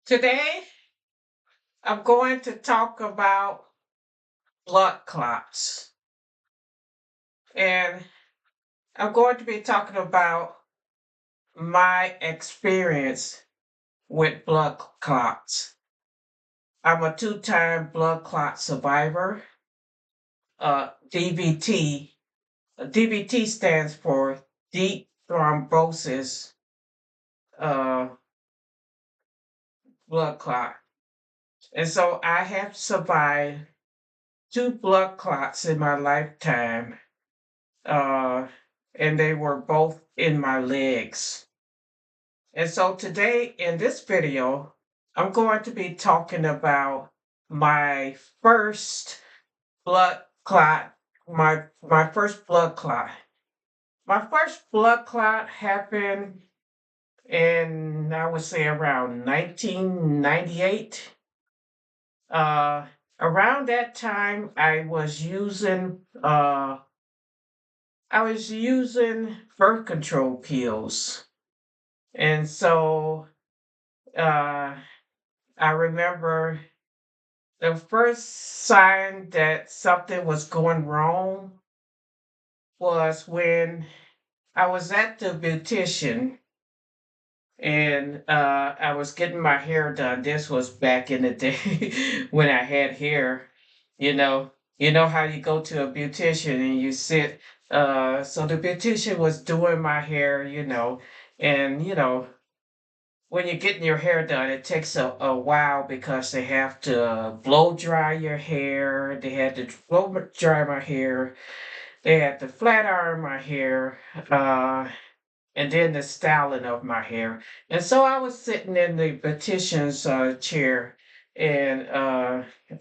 Today, I'm going to talk about blood clots. And I'm going to be talking about my experience with blood clots. I'm a two-time blood clot survivor. DVT. DVT stands for deep thrombosis uh, blood clot. And so I have survived two blood clots in my lifetime. uh, and they were both in my legs. And so today in this video, I'm going to be talking about my first blood clot, my first blood clot. My first blood clot happened in, I would say, around 1998. Uh, Around that time, I was using birth control pills. And so uh, I remember the first sign that something was going wrong was when I was at the beautician and I was getting my hair done. This was back in the day when I had hair. You know, you know how you go to a beautician and you sit. So the beautician was doing my hair, and when you're getting your hair done, it takes a while because they have to blow dry your hair. They had to blow dry my hair. They had to flat iron my hair, and then the styling of my hair. And so I was sitting in the beautician's chair, and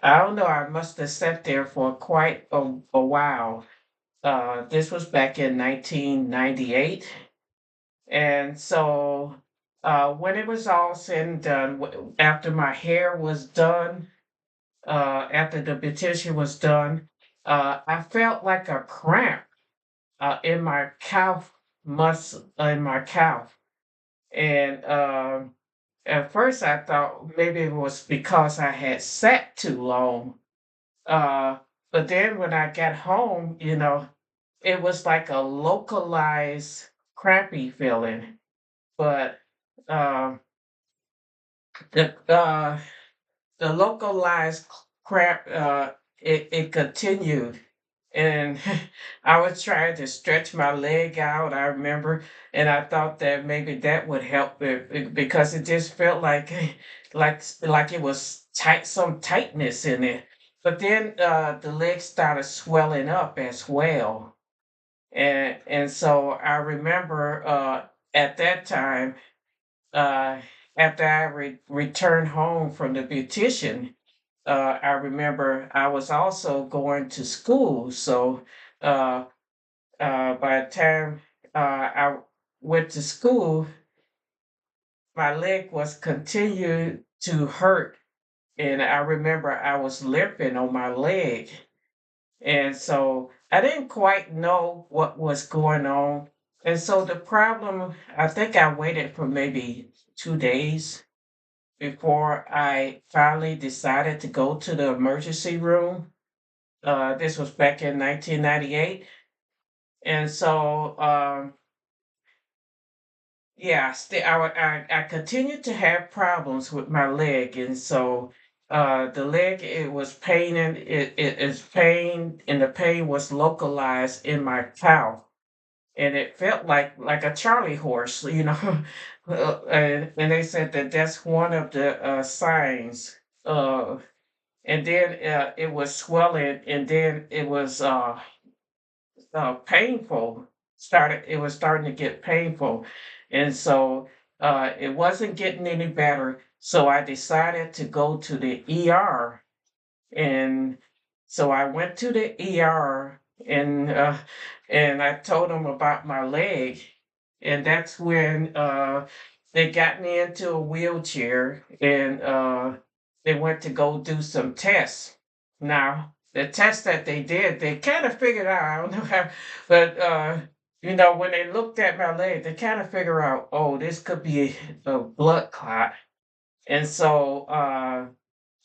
I don't know, I must have sat there for quite a while. This was back in 1998. And so when it was all said and done, after my hair was done, after the beautician was done, I felt like a cramp in my calf muscle, in my calf. And at first I thought maybe it was because I had sat too long. Uh, but then when I got home, it was like a localized crampy feeling. But um, the localized cramp, it continued, and I was trying to stretch my leg out. I remember, and I thought that maybe that would help because it just felt like like it was tight, some tightness in it. But then the leg started swelling up as well, and so I remember at that time, uh, after I returned home from the beautician, I remember I was also going to school. So uh, by the time I went to school, my leg was continued to hurt. And I remember I was limping on my leg. And so I didn't quite know what was going on. And so the problem, I think I waited for maybe 2 days before I finally decided to go to the emergency room. This was back in 1998. And so, yeah, I continued to have problems with my leg. And so the leg, it was paining, it is pain, and the pain was localized in my calf. And it felt like a Charlie horse, and they said that that's one of the signs. And then it was swelling, and then it was painful. It was starting to get painful, and so it wasn't getting any better. So I decided to go to the ER, and so I went to the ER, and I told them about my leg, and that's when they got me into a wheelchair, and they went to go do some tests. Now, the tests that they did, they kind of figured out, I don't know how, but when they looked at my leg, they kind of figure out, oh, this could be a blood clot. And so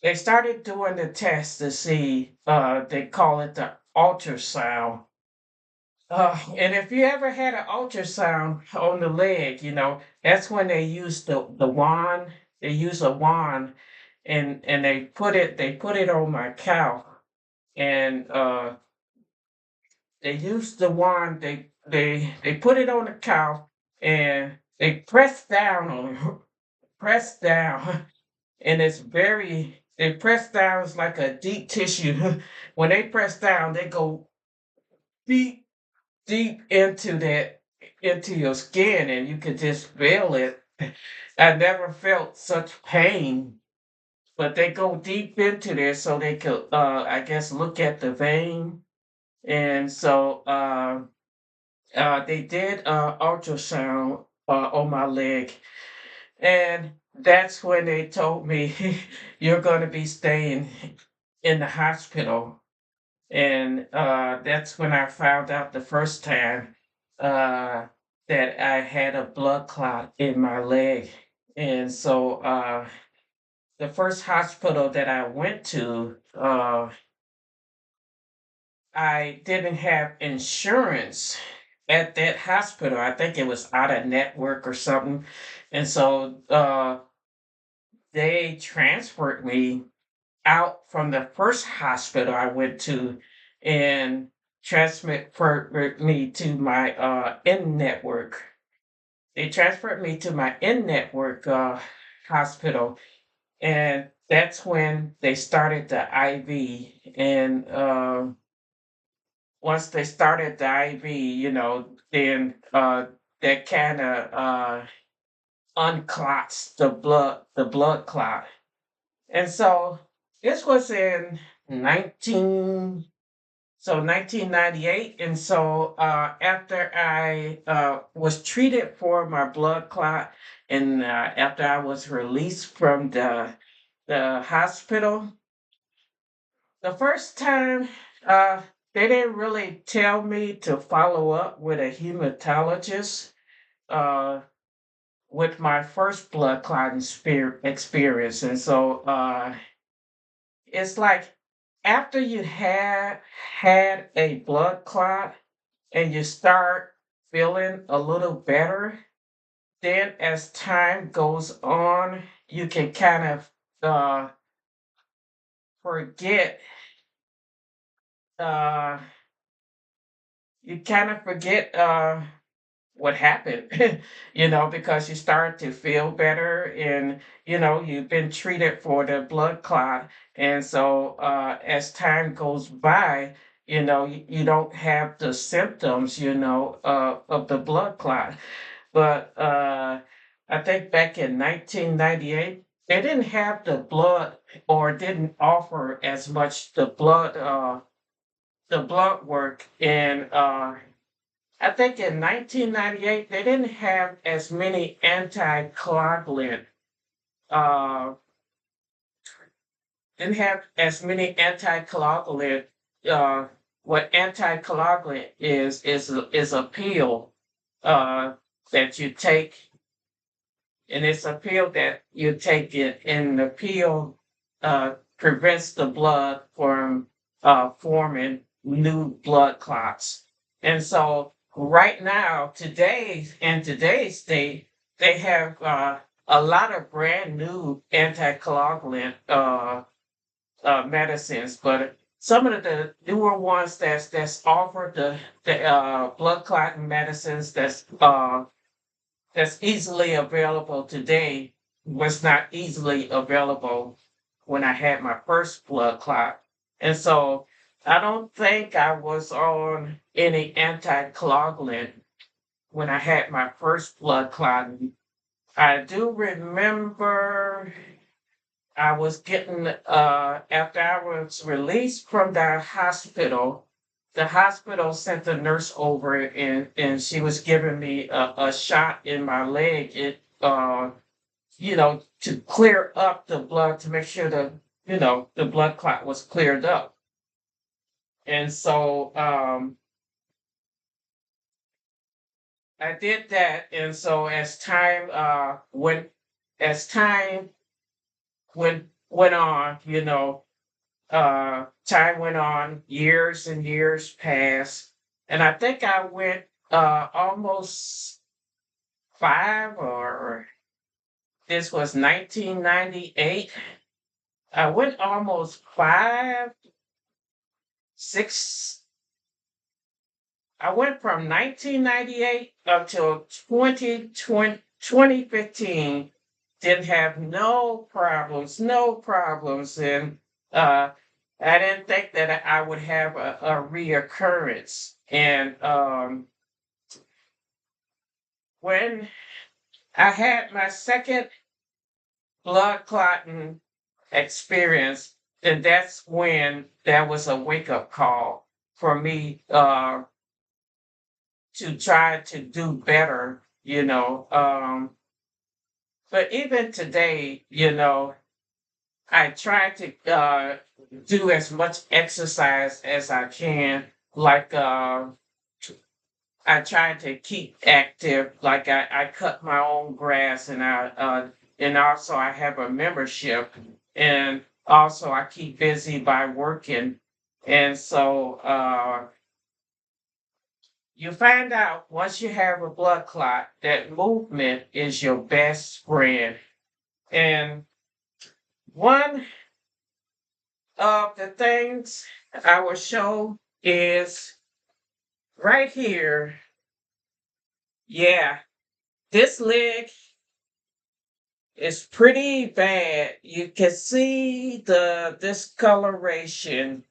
they started doing the test to see, they call it the ultrasound. And if you ever had an ultrasound on the leg, that's when they use the wand. They use a wand, and they put it on my cow, and they use the wand. They put it on the cow, and they press down on it, press down, and it's very. They press down. It's like a deep tissue. When they press down, they go deep deep into your skin, and you could just feel it. I never felt such pain, but they go deep into there so they could, I guess, look at the vein. And so they did ultrasound on my leg, and that's when they told me you're going to be staying in the hospital. And that's when I found out the first time uh, that I had a blood clot in my leg. And so the first hospital that I went to, I didn't have insurance at that hospital. I think it was out of network or something. And so they transferred me out from the first hospital I went to and transferred me to my in network. They transferred me to my in network hospital, and that's when they started the IV. And once they started the IV, then that kind of unclots the blood clot. And so this was in 19 so 1998. And so after I was treated for my blood clot, and after I was released from the hospital, the first time they didn't really tell me to follow up with a hematologist uh, with my first blood clotting experience. And so it's like after you had a blood clot and you start feeling a little better, then as time goes on, you can kind of forget, uh, you kind of forget what happened, because you start to feel better, and, you've been treated for the blood clot. And so as time goes by, you don't have the symptoms, of the blood clot. But I think back in 1998, they didn't have the blood, or didn't offer as much the blood work. And I think in 1998 they didn't have as many anticoagulant. Uh, didn't have as many anticoagulant. Uh, what anticoagulant is a pill that you take, and it's a pill that you take it, and the pill prevents the blood from forming new blood clots. And so, right now, in today's state, they have a lot of brand new anticoagulant medicines, but some of the newer ones that's offered the blood clotting medicines that's easily available today was not easily available when I had my first blood clot. And so I don't think I was on any anticoagulant when I had my first blood clot. I do remember I was getting, after I was released from the hospital sent the nurse over, and she was giving me a shot in my leg. To clear up the blood, to make sure the blood clot was cleared up. And so I did that. And so as time went on, time went on, years and years passed, and I think I went almost five, or this was 1998. I went almost five, six. I went from 1998 until 2015. Didn't have no problems, no problems. And uh, I didn't think that I would have a reoccurrence. And when I had my second blood clotting experience, and that's when that was a wake up call for me to try to do better, But even today, I try to do as much exercise as I can. Like I try to keep active. Like I cut my own grass, and also I have a membership, and also I keep busy by working, and so you find out once you have a blood clot that movement is your best friend. And one of the things I will show is right here. Yeah, this leg is pretty bad. You can see the discoloration.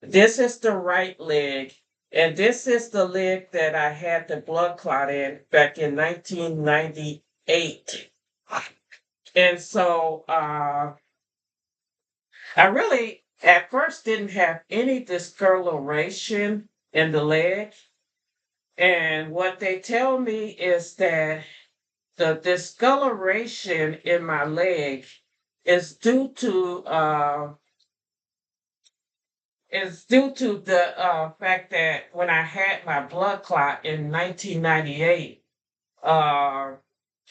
This is the right leg, and this is the leg that I had the blood clot in back in 1998. And so I really at first didn't have any discoloration in the leg. And what they tell me is that the discoloration in my leg is due to the fact that when I had my blood clot in 1998, uh,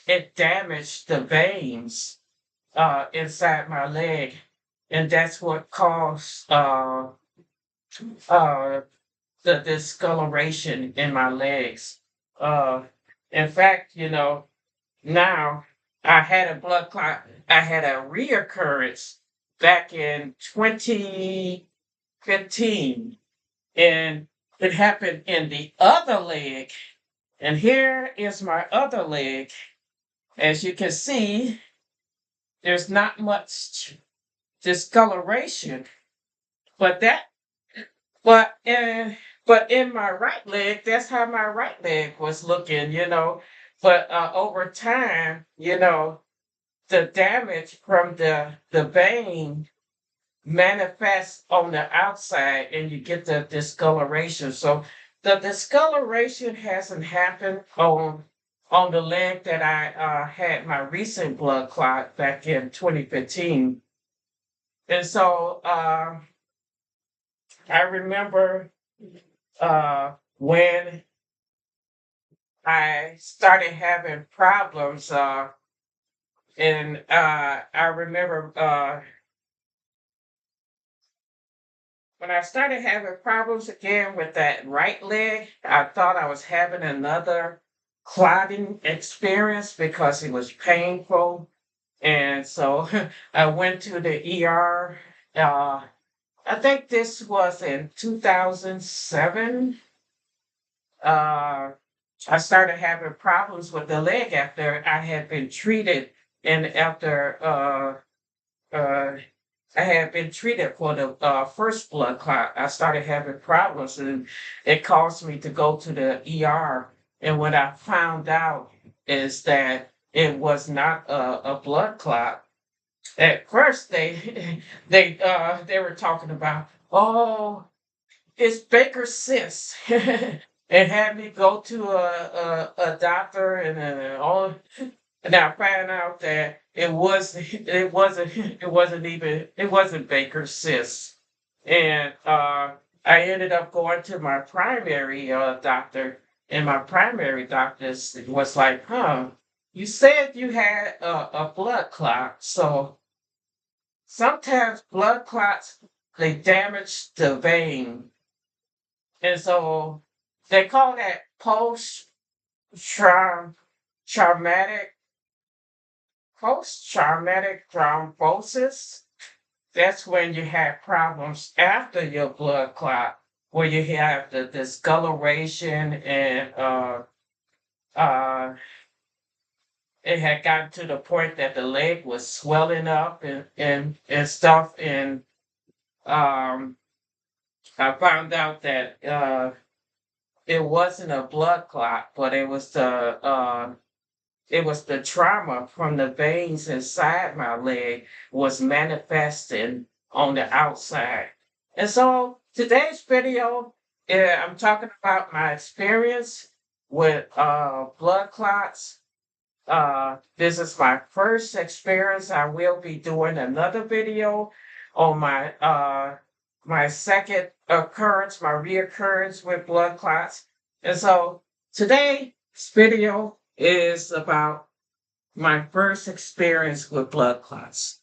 it damaged the veins inside my leg, and that's what caused uh, the discoloration in my legs. Uh, in fact, now I had a blood clot. I had a reoccurrence back in 2015, and it happened in the other leg. And here is my other leg. As you can see, there's not much discoloration, but that, but in my right leg, that's how my right leg was looking. But over time, the damage from the vein manifests on the outside, and you get the discoloration. So the discoloration hasn't happened on the leg that I had my recent blood clot back in 2015. And so I remember when I started having problems, and I remember when I started having problems again with that right leg, I thought I was having another clotting experience because it was painful. And so I went to the ER. I think this was in 2007. Uh, I started having problems with the leg after I had been treated, and after uh, I had been treated for the first blood clot. I started having problems, and it caused me to go to the ER. And what I found out is that it was not a blood clot. At first, they they were talking about, oh, it's Baker's cyst, and had me go to a doctor, and all. And I found out that it wasn't Baker's cyst, and I ended up going to my primary doctor, and my primary doctor was like, "Huh, you said you had a blood clot, so." sometimes blood clots, they damage the vein. And so they call that traumatic post-traumatic thrombosis. That's when you have problems after your blood clot, where you have the discoloration and uh, it had gotten to the point that the leg was swelling up and stuff. And um, I found out that it wasn't a blood clot, but it was the trauma from the veins inside my leg was manifesting on the outside. And so today's video, I'm talking about my experience with blood clots. This is my first experience. I will be doing another video on my second occurrence, my reoccurrence with blood clots. And so today's video is about my first experience with blood clots.